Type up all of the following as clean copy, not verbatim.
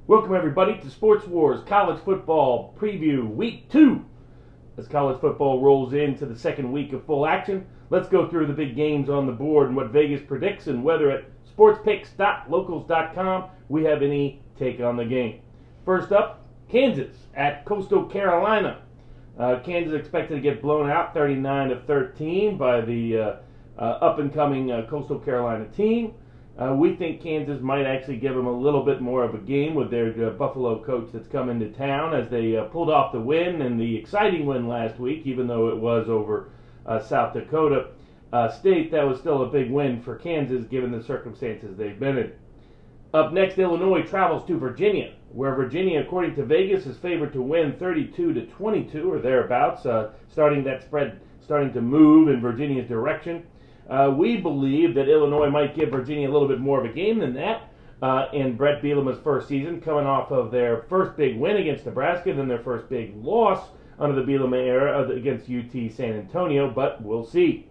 Welcome everybody to Sports Wars College Football Preview Week 2. As college football rolls into the second week of full action, let's go through the big games on the board and what Vegas predicts and whether at sportspicks.locals.com we have any take on the game. First up, Kansas at Coastal Carolina. Kansas expected to get blown out 39-13 by the up-and-coming Coastal Carolina team. We think Kansas might actually give them a little bit more of a game with their Buffalo coach that's come into town, as they pulled off the win and the exciting win last week, even though it was over South Dakota State. That was still a big win for Kansas given the circumstances they've been in. Up next, Illinois travels to Virginia, where Virginia, according to Vegas, is favored to win 32-22 or thereabouts, starting that spread starting to move in Virginia's direction. We believe that Illinois might give Virginia a little bit more of a game than that in Brett Bielema's first season, coming off of their first big win against Nebraska, then their first big loss under the Bielema era against UT San Antonio, but we'll see.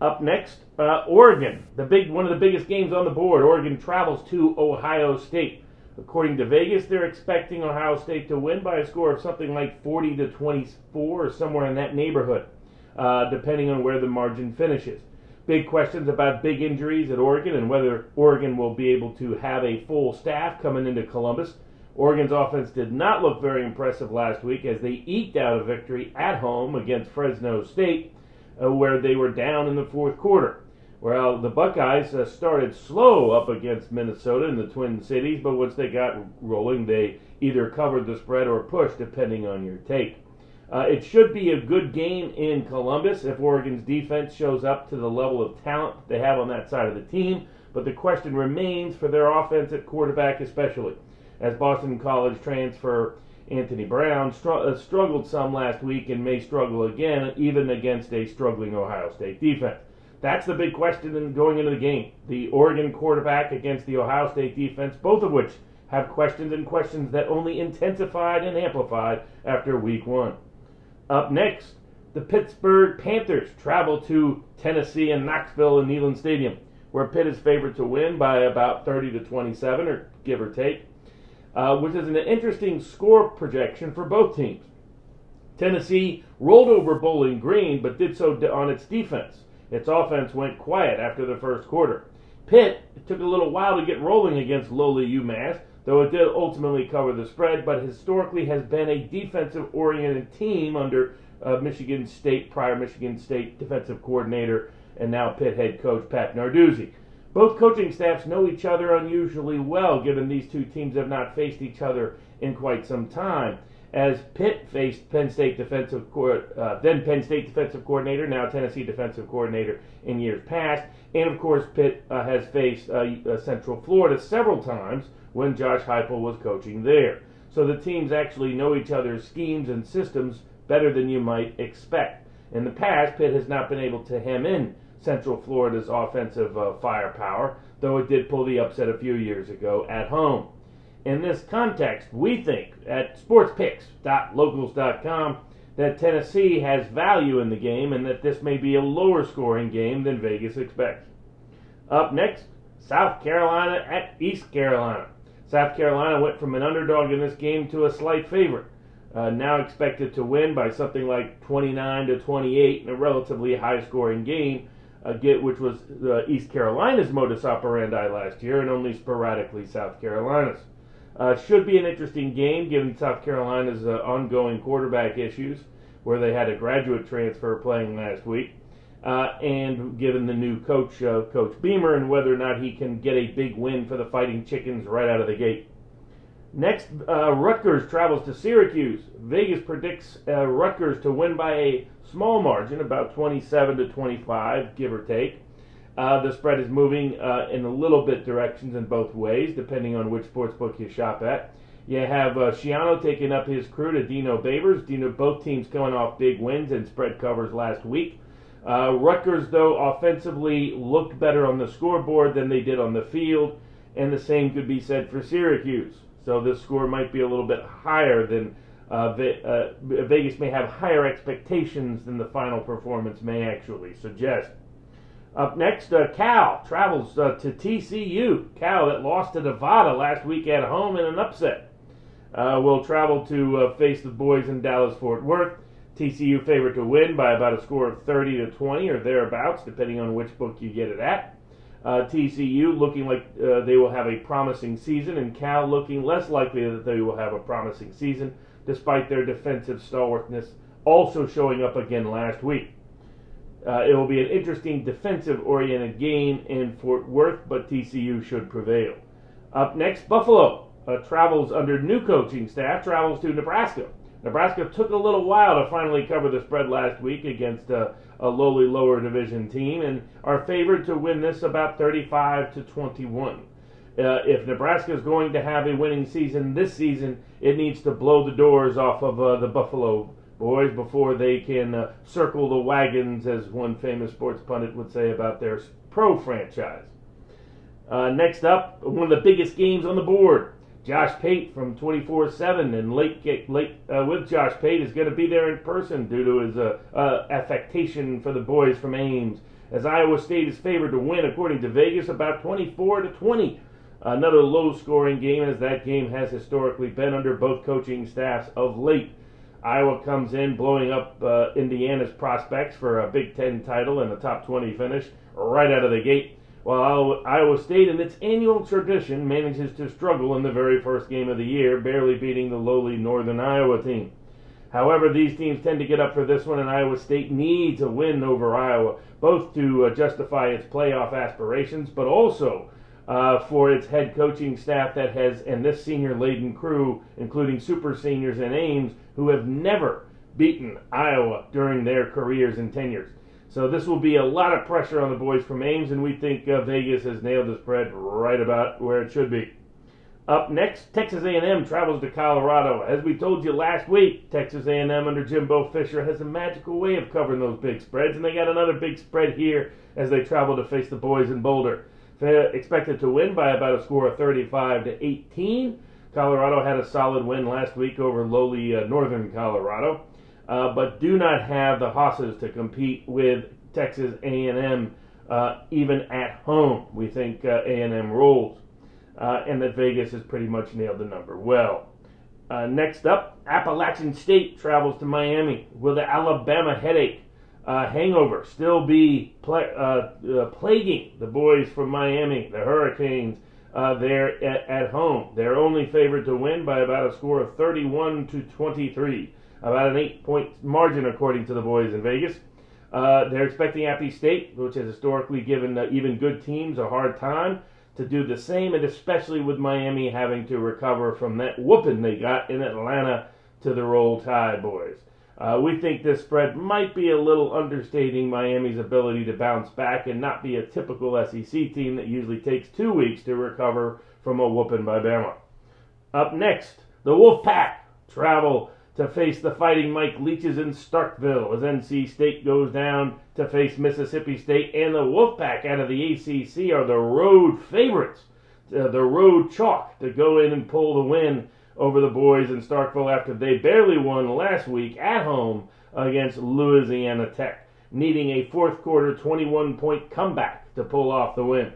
Up next, Oregon, one of the biggest games on the board. Oregon travels to Ohio State. According to Vegas, they're expecting Ohio State to win by a score of something like 40-24 or somewhere in that neighborhood, depending on where the margin finishes. Big questions about big injuries at Oregon and whether Oregon will be able to have a full staff coming into Columbus. Oregon's offense did not look very impressive last week as they eked out a victory at home against Fresno State, where they were down in the fourth quarter. Well, the Buckeyes started slow up against Minnesota in the Twin Cities, but once they got rolling, they either covered the spread or pushed, depending on your take. It should be a good game in Columbus if Oregon's defense shows up to the level of talent they have on that side of the team, but the question remains for their offense at quarterback especially, as Boston College transfer Anthony Brown struggled some last week and may struggle again, even against a struggling Ohio State defense. That's the big question going into the game. The Oregon quarterback against the Ohio State defense, both of which have questions and questions that only intensified and amplified after week one. Up next, the Pittsburgh Panthers travel to Tennessee and Knoxville and Neyland Stadium, where Pitt is favored to win by about 30-27, or give or take, which is an interesting score projection for both teams. Tennessee rolled over Bowling Green, but did so on its defense. Its offense went quiet after the first quarter. Pitt took a little while to get rolling against lowly UMass, though it did ultimately cover the spread, but historically has been a defensive-oriented team under prior Michigan State defensive coordinator and now Pitt head coach Pat Narduzzi. Both coaching staffs know each other unusually well, given these two teams have not faced each other in quite some time. As Pitt faced then Penn State defensive coordinator, now Tennessee defensive coordinator in years past, and of course Pitt has faced Central Florida several times when Josh Heupel was coaching there. So the teams actually know each other's schemes and systems better than you might expect. In the past, Pitt has not been able to hem in Central Florida's offensive firepower, though it did pull the upset a few years ago at home. In this context, we think at sportspicks.locals.com that Tennessee has value in the game and that this may be a lower scoring game than Vegas expects. Up next, South Carolina at East Carolina. South Carolina went from an underdog in this game to a slight favorite, now expected to win by something like 29-28 in a relatively high-scoring game, which was East Carolina's modus operandi last year and only sporadically South Carolina's. Should be an interesting game given South Carolina's ongoing quarterback issues, where they had a graduate transfer playing last week, and given the new coach, Coach Beamer, and whether or not he can get a big win for the Fighting Chickens right out of the gate. Next, Rutgers travels to Syracuse. Vegas predicts Rutgers to win by a small margin, about 27-25, give or take. The spread is moving in a little bit directions in both ways, depending on which sportsbook you shop at. You have Schiano taking up his crew to Dino Babers. Both teams coming off big wins and spread covers last week. Rutgers, though, offensively looked better on the scoreboard than they did on the field, and the same could be said for Syracuse. So this score might be a little bit higher than Vegas may have higher expectations than the final performance may actually suggest. Up next, Cal travels to TCU. Cal, that lost to Nevada last week at home in an upset, will travel to face the boys in Dallas-Fort Worth. TCU favored to win by about a score of 30-20 or thereabouts, depending on which book you get it at. TCU looking like they will have a promising season, and Cal looking less likely that they will have a promising season, despite their defensive stalwartness also showing up again last week. It will be an interesting defensive-oriented game in Fort Worth, but TCU should prevail. Up next, Buffalo travels under new coaching staff, travels to Nebraska. Nebraska took a little while to finally cover the spread last week against a lowly lower division team and are favored to win this about 35-21. If Nebraska is going to have a winning season this season, it needs to blow the doors off of the Buffalo boys before they can circle the wagons, as one famous sports pundit would say about their pro franchise. Next up, one of the biggest games on the board. Josh Pate from 24/7 and late with Josh Pate is going to be there in person due to his affectation for the boys from Ames, as Iowa State is favored to win, according to Vegas, about 24-20. Another low-scoring game, as that game has historically been under both coaching staffs of late. Iowa comes in blowing up Indiana's prospects for a Big Ten title and a top 20 finish right out of the gate, while Iowa State, in its annual tradition, manages to struggle in the very first game of the year, barely beating the lowly Northern Iowa team. However, these teams tend to get up for this one, and Iowa State needs a win over Iowa, both to justify its playoff aspirations, but also for its head coaching staff that has, and this senior-laden crew, including super seniors and Ames, who have never beaten Iowa during their careers and tenures. So this will be a lot of pressure on the boys from Ames, and we think Vegas has nailed the spread right about where it should be. Up next, Texas A&M travels to Colorado. As we told you last week, Texas A&M under Jimbo Fisher has a magical way of covering those big spreads, and they got another big spread here as they travel to face the boys in Boulder. They're expected to win by about a score of 35-18. Colorado had a solid win last week over lowly Northern Colorado, but do not have the hosses to compete with Texas A&M even at home. We think A&M rolls, and that Vegas has pretty much nailed the number well. Next up, Appalachian State travels to Miami. Will the Alabama headache hangover still be plaguing the boys from Miami, the Hurricanes, there at home? They're only favored to win by about a score of 31-23, about an 8-point margin according to the boys in Vegas. They're expecting Appy State, which has historically given even good teams a hard time, to do the same, and especially with Miami having to recover from that whooping they got in Atlanta to the Roll Tide boys. We think this spread might be a little understating Miami's ability to bounce back and not be a typical SEC team that usually takes 2 weeks to recover from a whooping by Bama. Up next, the Wolfpack travel to face the Fighting Mike Leaches in Starkville as NC State goes down to face Mississippi State, and the Wolfpack out of the ACC are the road favorites, the road chalk to go in and pull the win over the boys in Starkville after they barely won last week at home against Louisiana Tech, needing a fourth quarter 21-point comeback to pull off the win.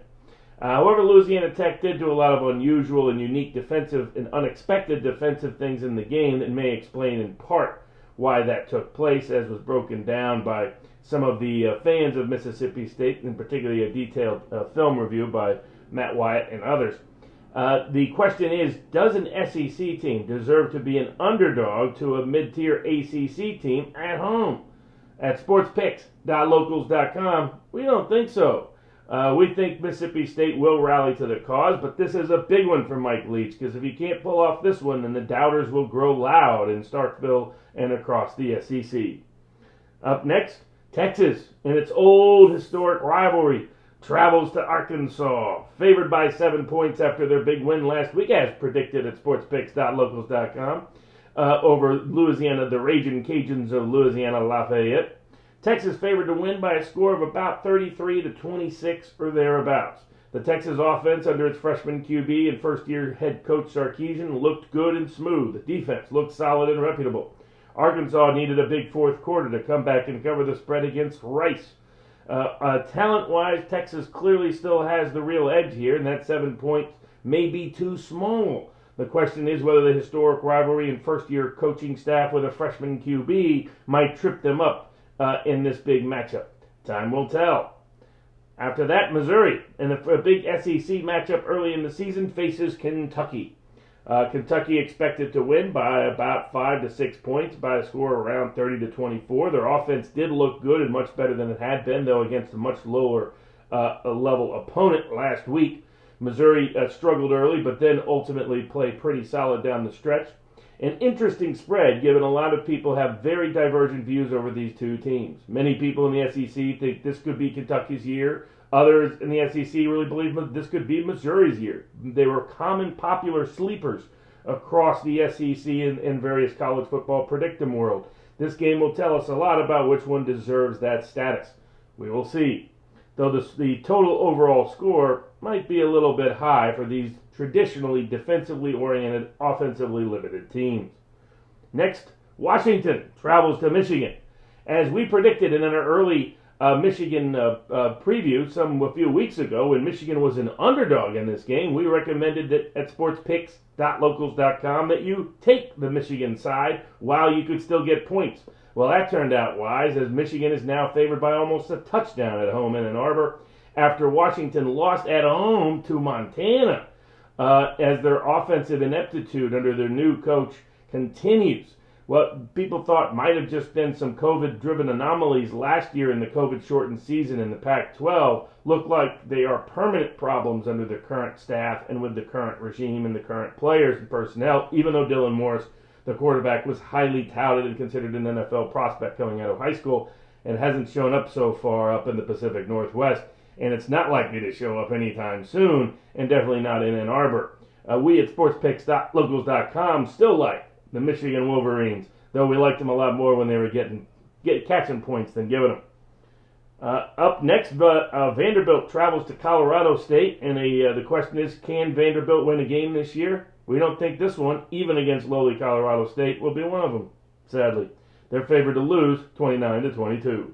However, Louisiana Tech did do a lot of unusual and unique defensive and unexpected defensive things in the game that may explain in part why that took place, as was broken down by some of the fans of Mississippi State, and particularly a detailed film review by Matt Wyatt and others. The question is, does an SEC team deserve to be an underdog to a mid-tier ACC team at home? At sportspicks.locals.com, we don't think so. We think Mississippi State will rally to the cause, but this is a big one for Mike Leach, because if he can't pull off this one, then the doubters will grow loud in Starkville and across the SEC. Up next, Texas, in its old historic rivalry, travels to Arkansas, favored by 7 points after their big win last week, as predicted at sportspicks.locals.com, over Louisiana, the Ragin' Cajuns of Louisiana Lafayette. Texas favored to win by a score of about 33-26 or thereabouts. The Texas offense under its freshman QB and first-year head coach Sarkisian looked good and smooth. The defense looked solid and reputable. Arkansas needed a big fourth quarter to come back and cover the spread against Rice. Talent-wise, Texas clearly still has the real edge here, and that 7 points may be too small. The question is whether the historic rivalry and first-year coaching staff with a freshman QB might trip them up in this big matchup. Time will tell. After that, Missouri, in a big SEC matchup early in the season, faces Kentucky. Kentucky expected to win by about 5 to 6 points by a score around 30-24. Their offense did look good and much better than it had been, though against a much lower level opponent last week. Missouri struggled early, but then ultimately played pretty solid down the stretch. An interesting spread, given a lot of people have very divergent views over these two teams. Many people in the SEC think this could be Kentucky's year. Others in the SEC really believe that this could be Missouri's year. They were common popular sleepers across the SEC and various college football predict-em world. This game will tell us a lot about which one deserves that status. We will see. Though the total overall score might be a little bit high for these traditionally defensively oriented, offensively limited teams. Next, Washington travels to Michigan. As we predicted in an early Michigan preview a few weeks ago, when Michigan was an underdog in this game, we recommended that at sportspicks.locals.com that you take the Michigan side while you could still get points. Well, that turned out wise, as Michigan is now favored by almost a touchdown at home in Ann Arbor after Washington lost at home to Montana, as their offensive ineptitude under their new coach continues. What people thought might have just been some COVID-driven anomalies last year in the COVID-shortened season in the Pac-12 look like they are permanent problems under the current staff and with the current regime and the current players and personnel, even though Dylan Morris, the quarterback, was highly touted and considered an NFL prospect coming out of high school and hasn't shown up so far up in the Pacific Northwest, and it's not likely to show up anytime soon, and definitely not in Ann Arbor. We at sportspicks.locals.com still like the Michigan Wolverines, though we liked them a lot more when they were catching points than giving them. Up next, Vanderbilt travels to Colorado State, and the question is, can Vanderbilt win a game this year? We don't think this one, even against lowly Colorado State, will be one of them, sadly. They're favored to lose 29-22.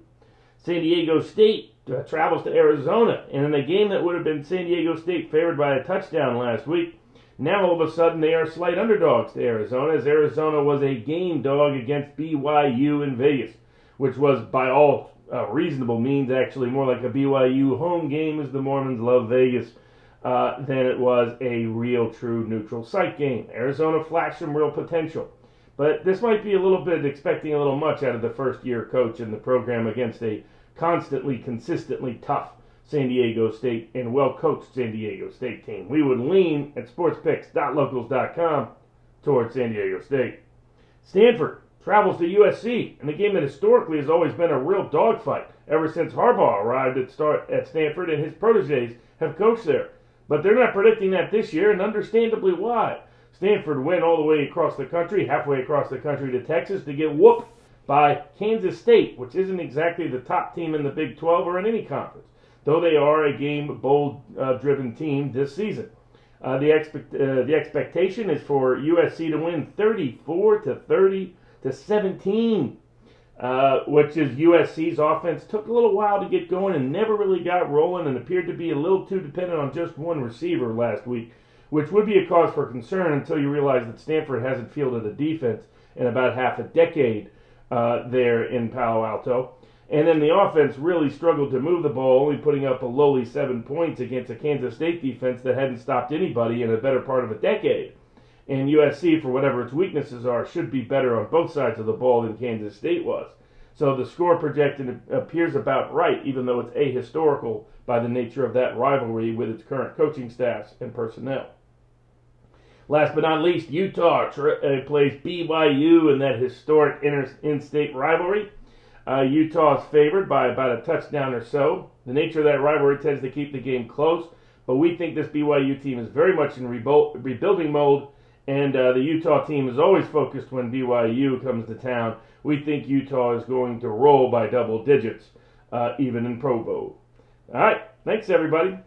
San Diego State travels to Arizona, and in a game that would have been San Diego State favored by a touchdown last week, now all of a sudden they are slight underdogs to Arizona, as Arizona was a game dog against BYU in Vegas, which was by all reasonable means actually more like a BYU home game, as the Mormons love Vegas, than it was a real true neutral site game. Arizona flashed some real potential, but this might be a little bit expecting a little much out of the first-year coach in the program against a consistently tough San Diego State and well-coached San Diego State team. We would lean at sportspicks.locals.com towards San Diego State. Stanford travels to USC in a game that historically has always been a real dogfight ever since Harbaugh arrived at Stanford and his proteges have coached there. But they're not predicting that this year, and understandably why. Stanford went all the way across the country, halfway across the country to Texas, to get whooped by Kansas State, which isn't exactly the top team in the Big 12 or in any conference, though they are a game bowl-driven team this season. The expectation is for USC to win 34-30 to 17, which is USC's offense took a little while to get going and never really got rolling and appeared to be a little too dependent on just one receiver last week, which would be a cause for concern until you realize that Stanford hasn't fielded a defense in about half a decade there in Palo Alto. And then the offense really struggled to move the ball, only putting up a lowly 7 points against a Kansas State defense that hadn't stopped anybody in a better part of a decade. And USC, for whatever its weaknesses are, should be better on both sides of the ball than Kansas State was. So the score projected appears about right, even though it's ahistorical by the nature of that rivalry with its current coaching staffs and personnel. Last but not least, Utah plays BYU in that historic in-state rivalry. Utah is favored by about a touchdown or so. The nature of that rivalry tends to keep the game close, but we think this BYU team is very much in rebuilding mode, and the Utah team is always focused when BYU comes to town. We think Utah is going to roll by double digits, even in Provo. All right, thanks everybody.